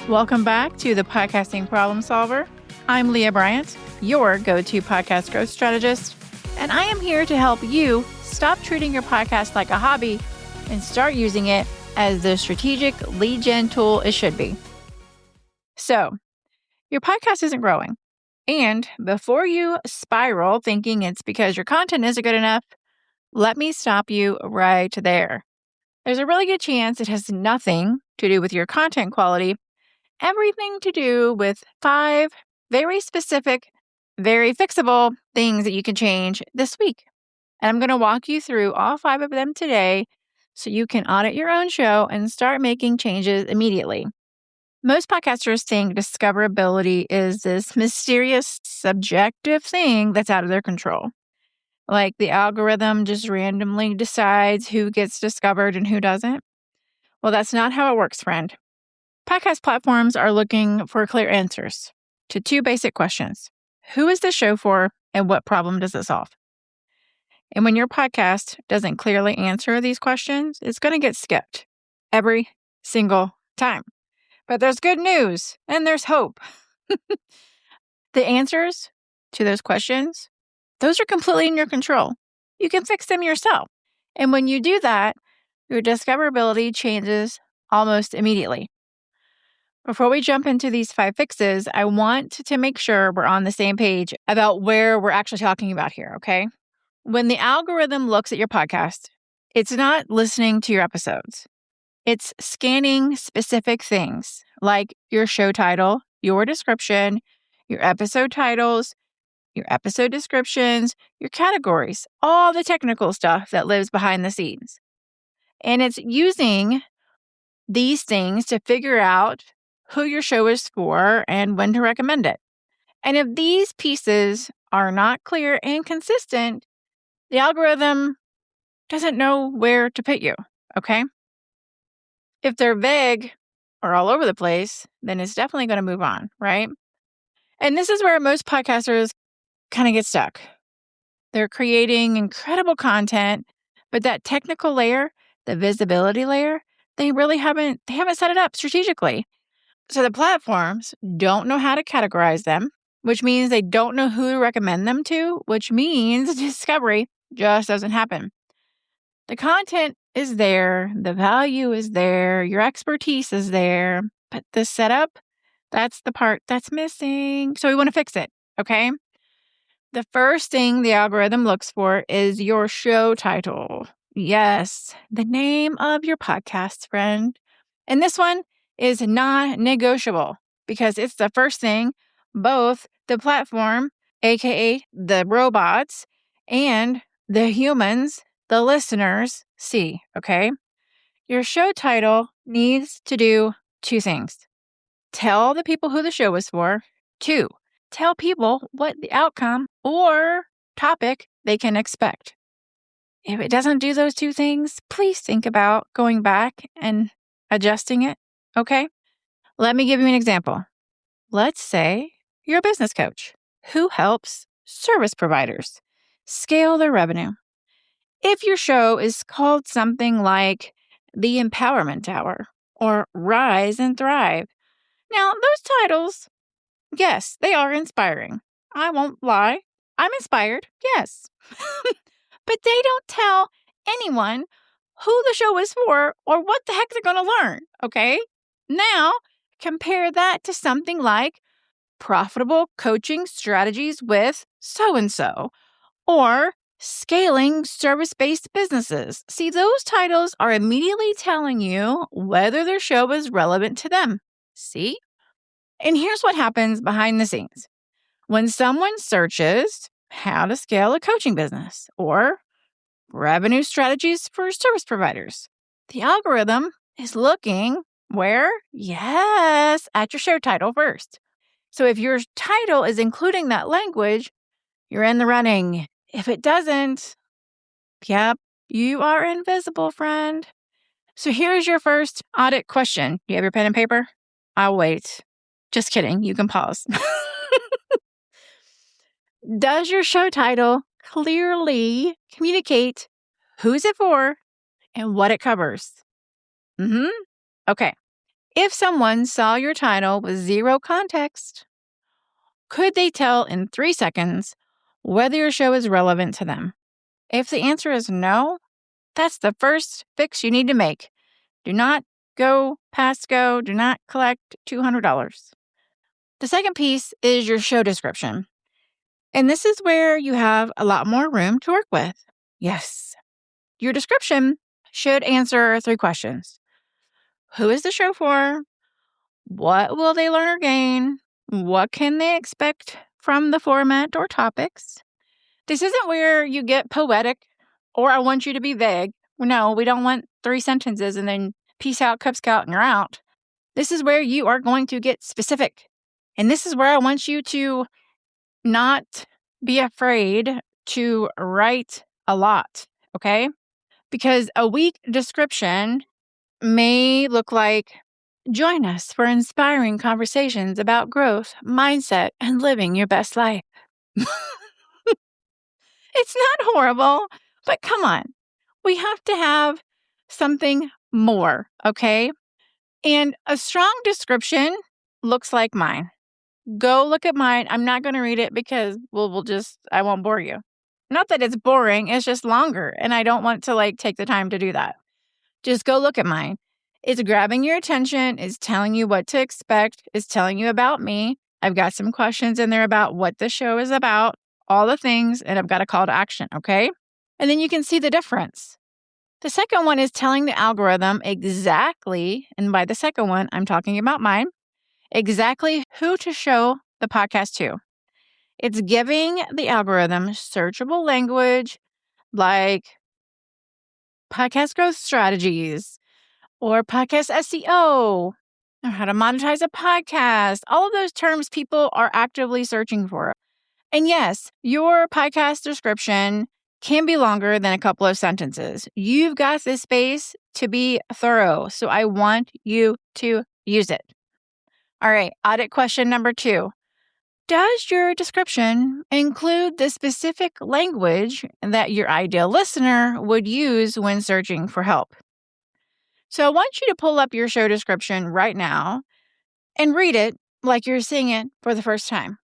Welcome back to the Podcasting Problem Solver. I'm Leah Bryant, your go-to podcast growth strategist, and I am here to help you stop treating your podcast like a hobby and start using it as the strategic lead gen tool it should be. So, your podcast isn't growing, and before you spiral thinking it's because your content isn't good enough, let me stop you right there. There's a really good chance it has nothing to do with your content quality, everything to do with 5 very specific, very fixable things that you can change this week. And I'm going to walk you through all 5 of them today so you can audit your own show and start making changes immediately. Most podcasters think discoverability is this mysterious, subjective thing that's out of their control. Like the algorithm just randomly decides who gets discovered and who doesn't. Well, that's not how it works, friend. Podcast platforms are looking for clear answers to 2 basic questions. Who is the show for and what problem does it solve? And when your podcast doesn't clearly answer these questions, it's going to get skipped every single time. But there's good news and there's hope. The answers to those questions, those are completely in your control. You can fix them yourself. And when you do that, your discoverability changes almost immediately. Before we jump into these 5 fixes, I want to make sure we're on the same page about where we're actually talking about here, okay? When the algorithm looks at your podcast, it's not listening to your episodes. It's scanning specific things like your show title, your description, your episode titles, your episode descriptions, your categories, all the technical stuff that lives behind the scenes. And it's using these things to figure out who your show is for and when to recommend it. And if these pieces are not clear and consistent, the algorithm doesn't know where to put you, okay? If they're vague or all over the place, then it's definitely going to move on, right? And this is where most podcasters kind of get stuck. They're creating incredible content, but that technical layer, the visibility layer, they haven't set it up strategically. So the platforms don't know how to categorize them, which means they don't know who to recommend them to, which means discovery just doesn't happen. The content is there, the value is there, your expertise is there, but the setup, that's the part that's missing. So we want to fix it, okay? The first thing the algorithm looks for is your show title. Yes, the name of your podcast, friend. And this one is non-negotiable because it's the first thing both the platform, aka the robots, and the humans, the listeners, see, okay? Your show title needs to do 2 things. Tell the people who the show is for. 2, tell people what the outcome or topic they can expect. If it doesn't do those 2 things, please think about going back and adjusting it, okay? Let me give you an example. Let's say you're a business coach who helps service providers scale their revenue. If your show is called something like The Empowerment Hour or Rise and Thrive, now those titles, yes, they are inspiring. I won't lie. I'm inspired, yes. But they don't tell anyone who the show is for or what the heck they're going to learn, okay? Now, compare that to something like Profitable Coaching Strategies with So-and-so or Scaling Service-Based Businesses. See, those titles are immediately telling you whether their show is relevant to them. See? And here's what happens behind the scenes. When someone searches how to scale a coaching business or revenue strategies for service providers, the algorithm is looking where? Yes, at your show title first. So if your title is including that language, you're in the running. If it doesn't, yep, you are invisible, friend. So here's your first audit question. Do you have your pen and paper? I'll wait. Just kidding. You can pause. Does your show title clearly communicate who's it for and what it covers? Okay. If someone saw your title with zero context, could they tell in 3 seconds whether your show is relevant to them? If the answer is no, that's the first fix you need to make. Do not go past go. Do not collect $200. The second piece is your show description. And this is where you have a lot more room to work with. Yes. Your description should answer 3 questions. Who is the show for? What will they learn or gain? What can they expect from the format or topics? This isn't where you get poetic or I want you to be vague. No, we don't want 3 sentences and then peace out, Cub Scout, and you're out. This is where you are going to get specific. And this is where I want you to not be afraid to write a lot, okay? Because a weak description may look like, join us for inspiring conversations about growth, mindset, and living your best life. It's not horrible, but come on. We have to have something more, okay? And a strong description looks like mine. Go look at mine. I'm not going to read it because I won't bore you. Not that it's boring, it's just longer, and I don't want to take the time to do that. Just go look at mine. It's grabbing your attention, it's telling you what to expect, it's telling you about me. I've got some questions in there about what the show is about, all the things, and I've got a call to action, okay? And then you can see the difference. The second one is telling the algorithm exactly, and by the second one, I'm talking about mine, exactly who to show the podcast to. It's giving the algorithm searchable language like podcast growth strategies or podcast SEO or how to monetize a podcast. All of those terms people are actively searching for. And yes, your podcast description can be longer than a couple of sentences. You've got this space to be thorough, so I want you to use it. All right, audit question number 2. Does your description include the specific language that your ideal listener would use when searching for help? So I want you to pull up your show description right now and read it like you're seeing it for the first time.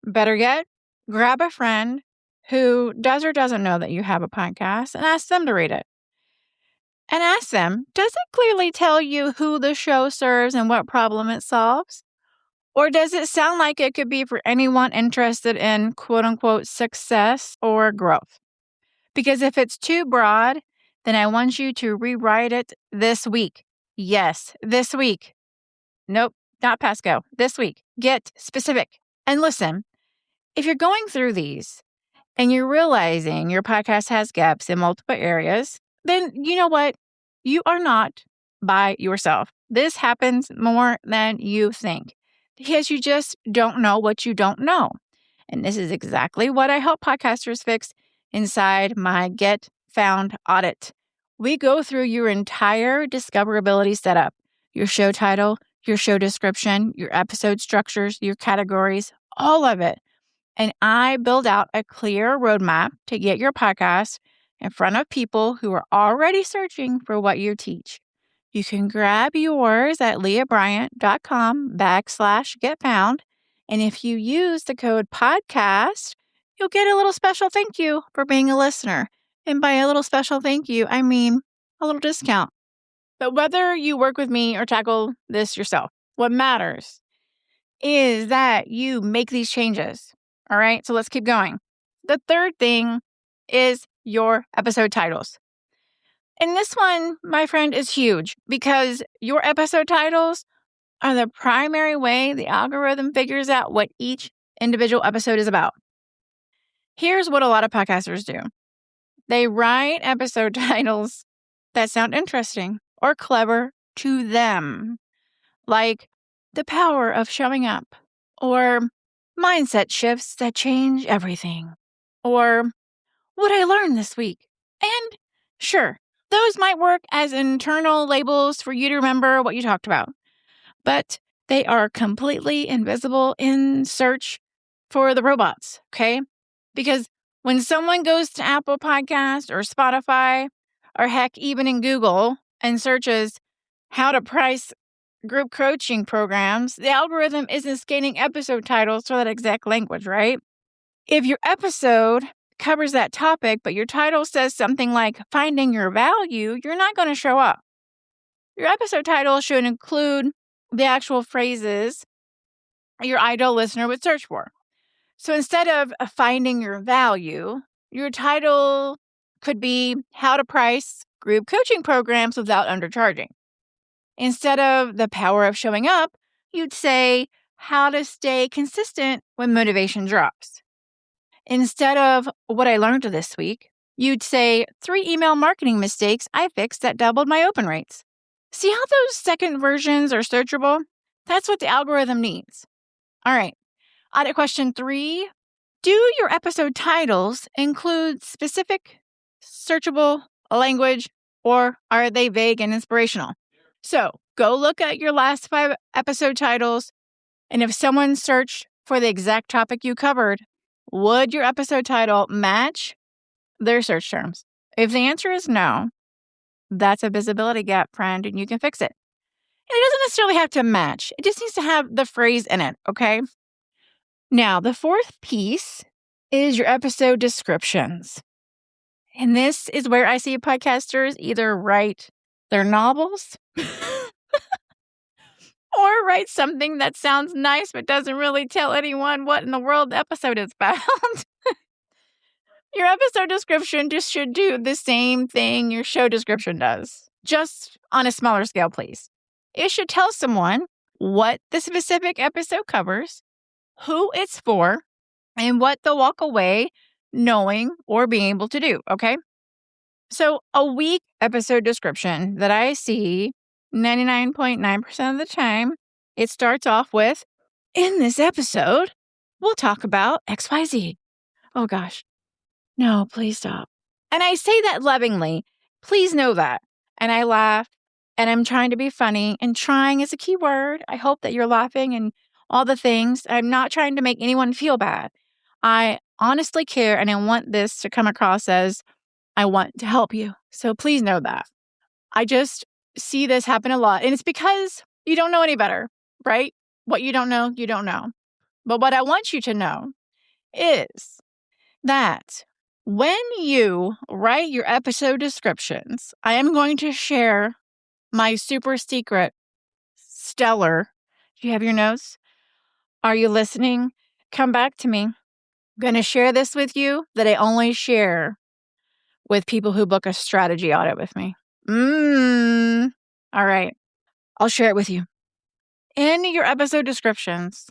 Better yet, grab a friend who does or doesn't know that you have a podcast and ask them to read it. And ask them, does it clearly tell you who the show serves and what problem it solves? Or does it sound like it could be for anyone interested in quote unquote success or growth? Because if it's too broad, then I want you to rewrite it this week. Yes, this week. Nope, not past go. This week. Get specific. And listen, if you're going through these and you're realizing your podcast has gaps in multiple areas, then you know what? You are not by yourself. This happens more than you think because you just don't know what you don't know. And this is exactly what I help podcasters fix inside my Get Found audit. We go through your entire discoverability setup, your show title, your show description, your episode structures, your categories, all of it. And I build out a clear roadmap to get your podcast in front of people who are already searching for what you teach. You can grab yours at leahbryant.com/getfound. And if you use the code podcast, you'll get a little special thank you for being a listener. And by a little special thank you, I mean a little discount. But whether you work with me or tackle this yourself, what matters is that you make these changes. All right, so let's keep going. The third thing is your episode titles. And this one, my friend, is huge because your episode titles are the primary way the algorithm figures out what each individual episode is about. Here's what a lot of podcasters do. They write episode titles that sound interesting or clever to them, like The Power of Showing Up, or Mindset Shifts That Change Everything, or What I Learned This Week. And sure, those might work as internal labels for you to remember what you talked about, but they are completely invisible in search for the robots, okay? Because when someone goes to Apple Podcast or Spotify, or heck, even in Google, and searches how to price group coaching programs, the algorithm isn't scanning episode titles for that exact language, right? If your episode covers that topic, but your title says something like finding your value, you're not going to show up. Your episode title should include the actual phrases your ideal listener would search for. So instead of finding your value, your title could be how to price group coaching programs without undercharging. Instead of the power of showing up, you'd say how to stay consistent when motivation drops. Instead of what I learned this week, you'd say 3 email marketing mistakes I fixed that doubled my open rates. See how those second versions are searchable? That's what the algorithm needs. All right. Audit question 3. Do your episode titles include specific, searchable language, or are they vague and inspirational? So go look at your last 5 episode titles, and if someone searched for the exact topic you covered, would your episode title match their search terms? If the answer is no, that's a visibility gap, friend, and you can fix it. And it doesn't necessarily have to match. It just needs to have the phrase in it, okay? Now, the 4th piece is your episode descriptions. And this is where I see podcasters either write their novels or write something that sounds nice but doesn't really tell anyone what in the world the episode is about. Your episode description just should do the same thing your show description does, just on a smaller scale, please. It should tell someone what the specific episode covers, who it's for, and what they'll walk away knowing or being able to do, okay? So a weak episode description that I see 99.9% of the time, it starts off with, in this episode, we'll talk about XYZ. Oh gosh. No, please stop. And I say that lovingly. Please know that. And I laugh, and I'm trying to be funny, and trying is a key word. I hope that you're laughing and all the things. I'm not trying to make anyone feel bad. I honestly care, and I want this to come across as I want to help you. So please know that. I just see this happen a lot. And it's because you don't know any better, right? What you don't know, you don't know. But what I want you to know is that when you write your episode descriptions, I am going to share my super secret, stellar. Do you have your notes? Are you listening? Come back to me. I'm going to share this with you that I only share with people who book a strategy audit with me. All right. I'll share it with you. In your episode descriptions,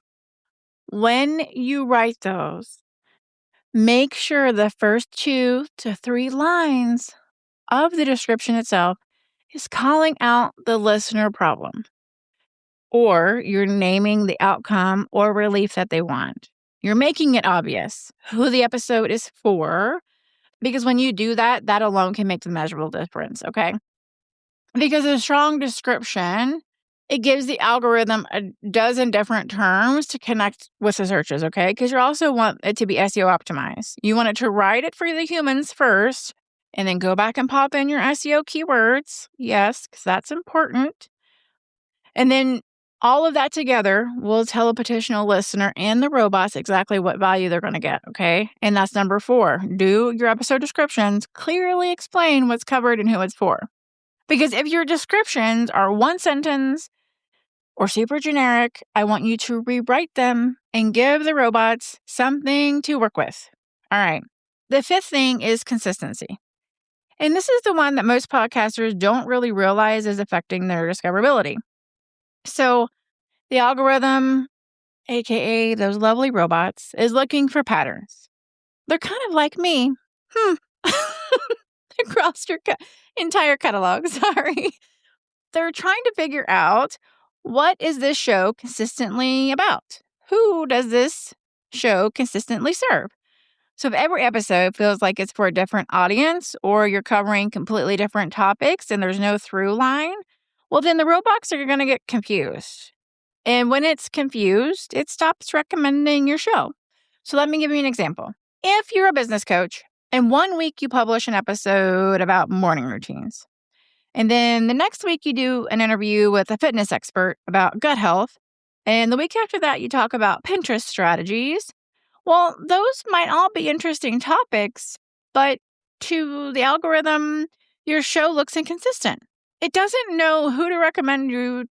when you write those, make sure the first 2 to 3 lines of the description itself is calling out the listener problem, or you're naming the outcome or relief that they want. You're making it obvious who the episode is for, because when you do that, that alone can make the measurable difference, okay? Because a strong description, it gives the algorithm a dozen different terms to connect with the searches, okay? Because you also want it to be SEO optimized. You want it to write it for the humans first, and then go back and pop in your SEO keywords. Yes, because that's important. And then all of that together will tell a potential listener and the robots exactly what value they're going to get, okay? And that's number 4. Do your episode descriptions clearly explain what's covered and who it's for. Because if your descriptions are one sentence or super generic, I want you to rewrite them and give the robots something to work with. All right. The 5th thing is consistency. And this is the one that most podcasters don't really realize is affecting their discoverability. So the algorithm, aka those lovely robots, is looking for patterns. They're kind of like me. Across your entire catalog, sorry. They're trying to figure out, what is this show consistently about? Who does this show consistently serve? So if every episode feels like it's for a different audience, or you're covering completely different topics and there's no through line, well, then the robots are going to get confused. And when it's confused, it stops recommending your show. So let me give you an example. If you're a business coach and one week you publish an episode about morning routines, And then the next week, you do an interview with a fitness expert about gut health. And the week after that, you talk about Pinterest strategies. Well, those might all be interesting topics, but to the algorithm, your show looks inconsistent. It doesn't know who to recommend you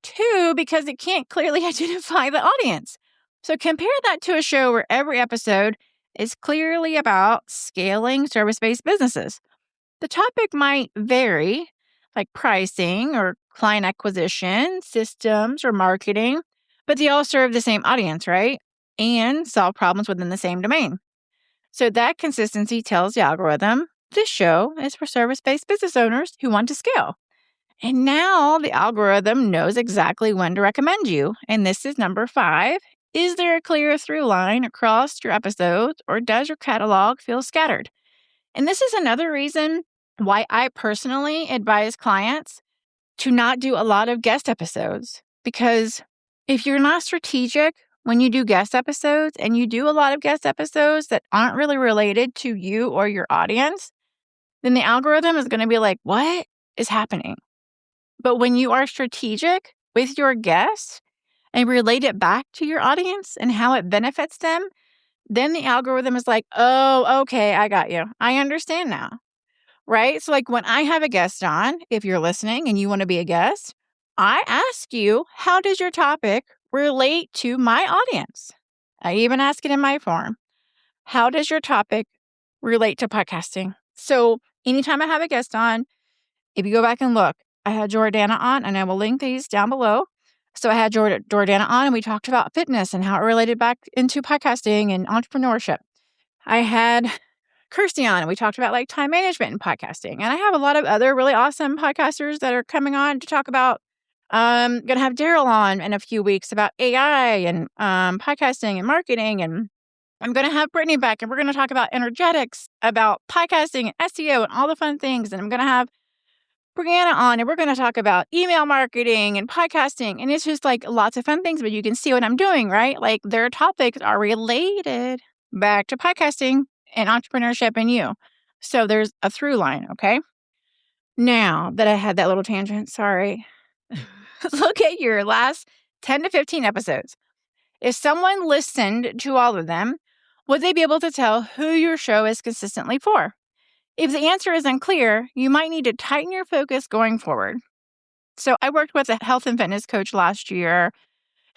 to because it can't clearly identify the audience. So compare that to a show where every episode is clearly about scaling service-based businesses. The topic might vary, like pricing or client acquisition, systems, or marketing, but they all serve the same audience, right? And solve problems within the same domain. So that consistency tells the algorithm this show is for service-based business owners who want to scale. And now the algorithm knows exactly when to recommend you. And this is number 5. Is there a clear through line across your episodes, or does your catalog feel scattered? And this is another reason why I personally advise clients to not do a lot of guest episodes. Because if you're not strategic when you do guest episodes, and you do a lot of guest episodes that aren't really related to you or your audience, then the algorithm is going to be like, what is happening? But when you are strategic with your guests and relate it back to your audience and how it benefits them, then the algorithm is like, oh, okay, I got you. I understand now. Right? So like when I have a guest on, if you're listening and you want to be a guest, I ask you, how does your topic relate to my audience? I even ask it in my form. How does your topic relate to podcasting? So anytime I have a guest on, if you go back and look, I had Jordana on, and I will link these down below. So I had Jordana on, and we talked about fitness and how it related back into podcasting and entrepreneurship. I had Kirsty on, and we talked about like time management and podcasting. And I have a lot of other really awesome podcasters that are coming on to talk about. I'm going to have Daryl on in a few weeks about AI and podcasting and marketing. And I'm going to have Brittany back, and we're going to talk about energetics, about podcasting and SEO and all the fun things. And I'm going to have Brianna on, and we're going to talk about email marketing and podcasting. And it's just like lots of fun things, but you can see what I'm doing, right? Like their topics are related back to podcasting and entrepreneurship and you. So there's a through line, okay? Now that I had that little tangent, sorry. Look at your last 10 to 15 episodes. If someone listened to all of them, would they be able to tell who your show is consistently for? If the answer is unclear, you might need to tighten your focus going forward. So I worked with a health and fitness coach last year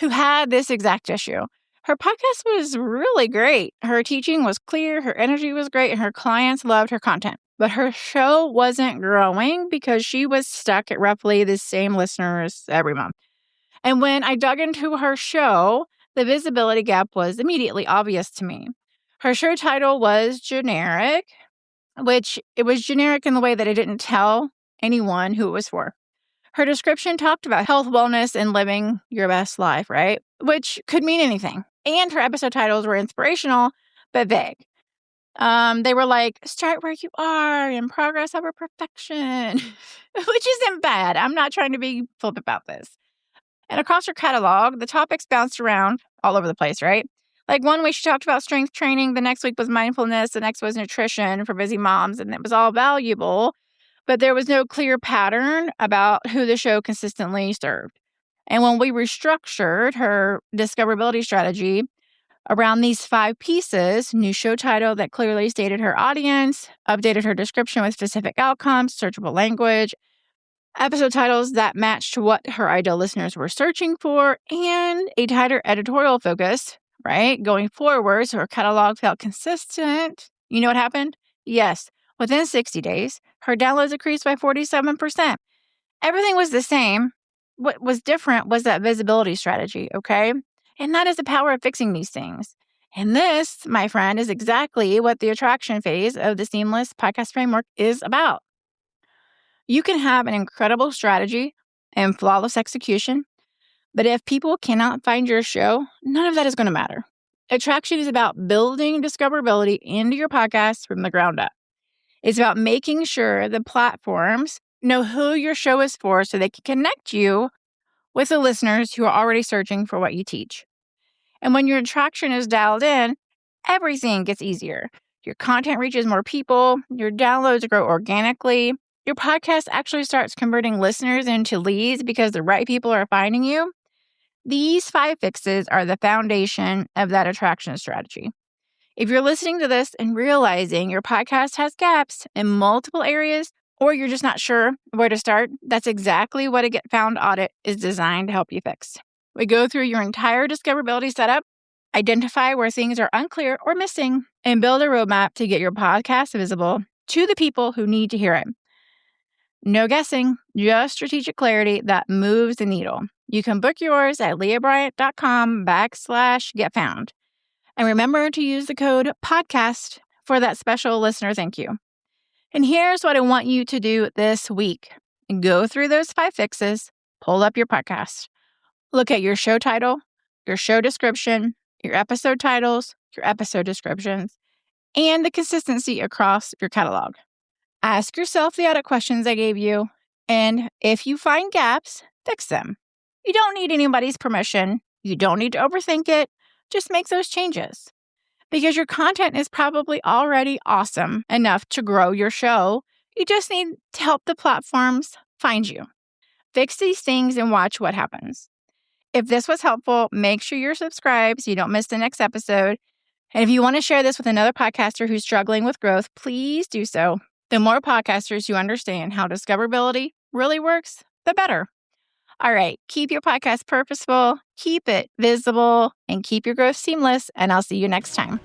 who had this exact issue. Her podcast was really great. Her teaching was clear, her energy was great, and her clients loved her content. But her show wasn't growing because she was stuck at roughly the same listeners every month. And when I dug into her show, the visibility gap was immediately obvious to me. Her show title was generic, which it was generic in the way that it didn't tell anyone who it was for. Her description talked about health, wellness, and living your best life, right? Which could mean anything. And her episode titles were inspirational, but vague. They were like, start where you are and progress over perfection, which isn't bad. I'm not trying to be flip about this. And across her catalog, the topics bounced around all over the place, right? Like one week she talked about strength training, the next week was mindfulness, the next was nutrition for busy moms, and it was all valuable, but there was no clear pattern about who the show consistently served. And when we restructured her discoverability strategy around these 5 pieces, new show title that clearly stated her audience, updated her description with specific outcomes, searchable language, episode titles that matched what her ideal listeners were searching for, and a tighter editorial focus, right? Going forward, so her catalog felt consistent. You know what happened? Yes. Within 60 days, her downloads increased by 47%. Everything was the same. What was different was that visibility strategy, okay? And that is the power of fixing these things. And this, my friend, is exactly what the attraction phase of the Seamless Podcast Framework is about. You can have an incredible strategy and flawless execution, but if people cannot find your show, none of that is going to matter. Attraction is about building discoverability into your podcast from the ground up. It's about making sure the platforms know who your show is for so they can connect you with the listeners who are already searching for what you teach. And when your attraction is dialed in, everything gets easier. Your content reaches more people, your downloads grow organically, your podcast actually starts converting listeners into leads because the right people are finding you, these 5 fixes are the foundation of that attraction strategy. If you're listening to this and realizing your podcast has gaps in multiple areas, or you're just not sure where to start, that's exactly what a Get Found audit is designed to help you fix. We go through your entire discoverability setup, identify where things are unclear or missing, and build a roadmap to get your podcast visible to the people who need to hear it. No guessing, just strategic clarity that moves the needle. You can book yours at leahbryant.com/getfound. And remember to use the code podcast for that special listener thank you. And here's what I want you to do this week. Go through those 5 fixes, pull up your podcast, look at your show title, your show description, your episode titles, your episode descriptions, and the consistency across your catalog. Ask yourself the audit questions I gave you, and if you find gaps, fix them. You don't need anybody's permission. You don't need to overthink it. Just make those changes. Because your content is probably already awesome enough to grow your show. You just need to help the platforms find you. Fix these things and watch what happens. If this was helpful, make sure you're subscribed so you don't miss the next episode. And if you want to share this with another podcaster who's struggling with growth, please do so. The more podcasters who understand how discoverability really works, the better. All right, keep your podcast purposeful, keep it visible, and keep your growth seamless, and I'll see you next time.